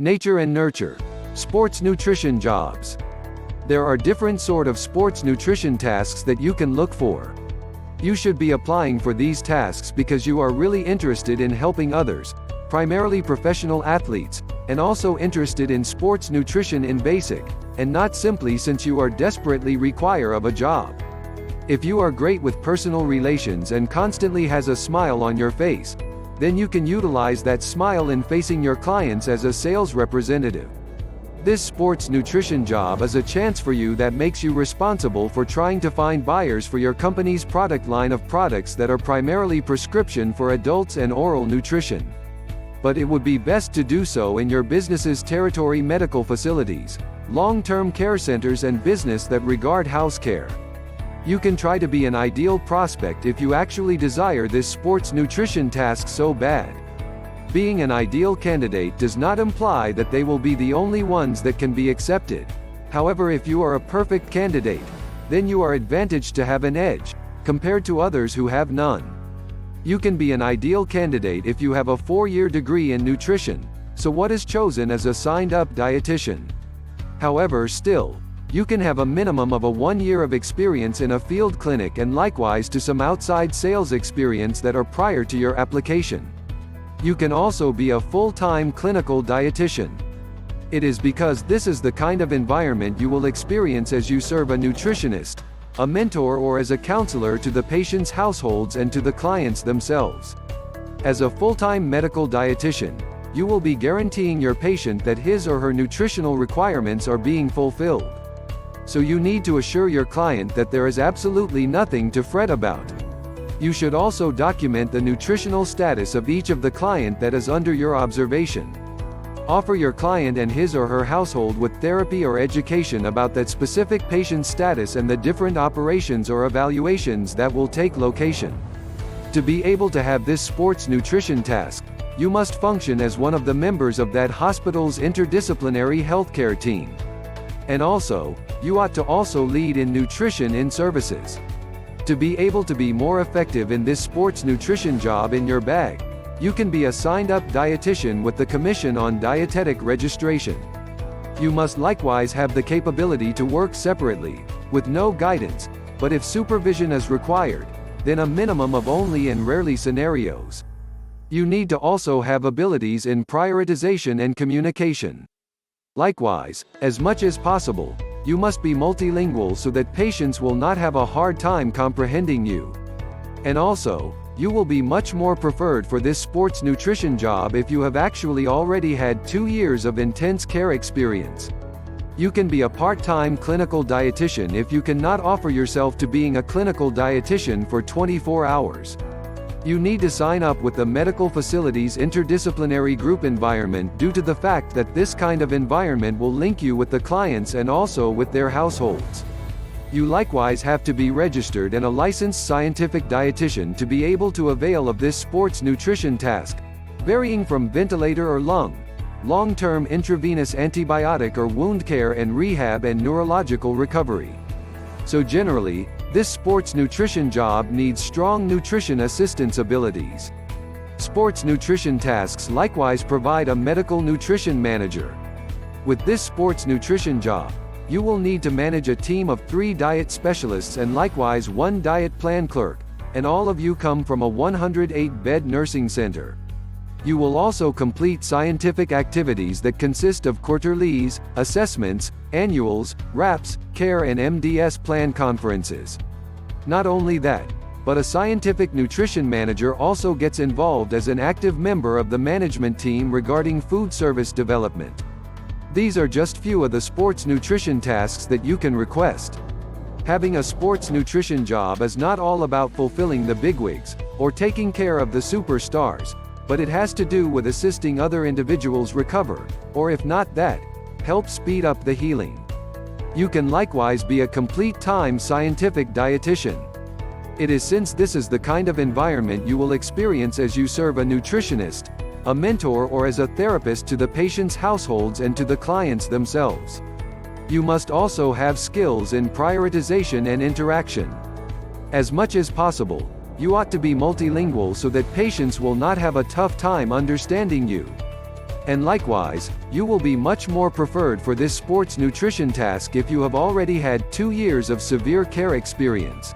Nature and nurture. Sports nutrition jobs. There are different sort of sports nutrition tasks that you can look for. You should be applying for these tasks because you are really interested in helping others, primarily professional athletes, and also interested in sports nutrition in basic, and not simply since you are desperately require of a job. If you are great with personal relations and constantly has a smile on your face, then you can utilize that smile in facing your clients as a sales representative. This sports nutrition job is a chance for you that makes you responsible for trying to find buyers for your company's product line of products that are primarily prescription for adults and oral nutrition. But it would be best to do so in your business's territory medical facilities, long-term care centers and business that regard house care. You can try to be an ideal prospect if you actually desire this sports nutrition task so bad. Being an ideal candidate does not imply that they will be the only ones that can be accepted. However, if you are a perfect candidate, then you are advantaged to have an edge, compared to others who have none. You can be an ideal candidate if you have a 4-year degree in nutrition, so what is chosen as a signed-up dietitian. However, still, you can have a minimum of a 1 year of experience in a field clinic and likewise to some outside sales experience that are prior to your application. You can also be a full-time clinical dietitian. It is because this is the kind of environment you will experience as you serve a nutritionist, a mentor or as a counselor to the patient's households and to the clients themselves. As a full-time medical dietitian, you will be guaranteeing your patient that his or her nutritional requirements are being fulfilled. So you need to assure your client that there is absolutely nothing to fret about. You should also document the nutritional status of each of the client that is under your observation. Offer your client and his or her household with therapy or education about that specific patient's status and the different operations or evaluations that will take location. To be able to have this sports nutrition task, you must function as one of the members of that hospital's interdisciplinary healthcare team. And also, you ought to also lead in nutrition in services. To be able to be more effective in this sports nutrition job in your bag, you can be a signed-up dietitian with the Commission on Dietetic Registration. You must likewise have the capability to work separately, with no guidance, but if supervision is required, then a minimum of only in rarely scenarios. You need to also have abilities in prioritization and communication. Likewise, as much as possible, you must be multilingual so that patients will not have a hard time comprehending you. And also, you will be much more preferred for this sports nutrition job if you have actually already had 2 years of intense care experience. You can be a part-time clinical dietitian if you cannot offer yourself to being a clinical dietitian for 24 hours. You need to sign up with the medical facility's interdisciplinary group environment due to the fact that this kind of environment will link you with the clients and also with their households. You likewise have to be registered and a licensed scientific dietitian to be able to avail of this sports nutrition task, varying from ventilator or long-term intravenous antibiotic or wound care and rehab and neurological recovery. So generally, this sports nutrition job needs strong nutrition assistance abilities. Sports nutrition tasks likewise provide a medical nutrition manager. With this sports nutrition job, you will need to manage a team of 3 diet specialists and likewise 1 diet plan clerk, and all of you come from a 108-bed nursing center. You will also complete scientific activities that consist of quarterlies, assessments, annuals, RAPs, care and MDS plan conferences. Not only that, but a scientific nutrition manager also gets involved as an active member of the management team regarding food service development. These are just few of the sports nutrition tasks that you can request. Having a sports nutrition job is not all about fulfilling the bigwigs, or taking care of the superstars, but it has to do with assisting other individuals recover, or if not that, help speed up the healing. You can likewise be a complete-time scientific dietitian. It is since this is the kind of environment you will experience as you serve a nutritionist, a mentor or as a therapist to the patient's households and to the clients themselves. You must also have skills in prioritization and interaction. As much as possible, you ought to be multilingual so that patients will not have a tough time understanding you. And likewise, you will be much more preferred for this sports nutrition task if you have already had 2 years of severe care experience.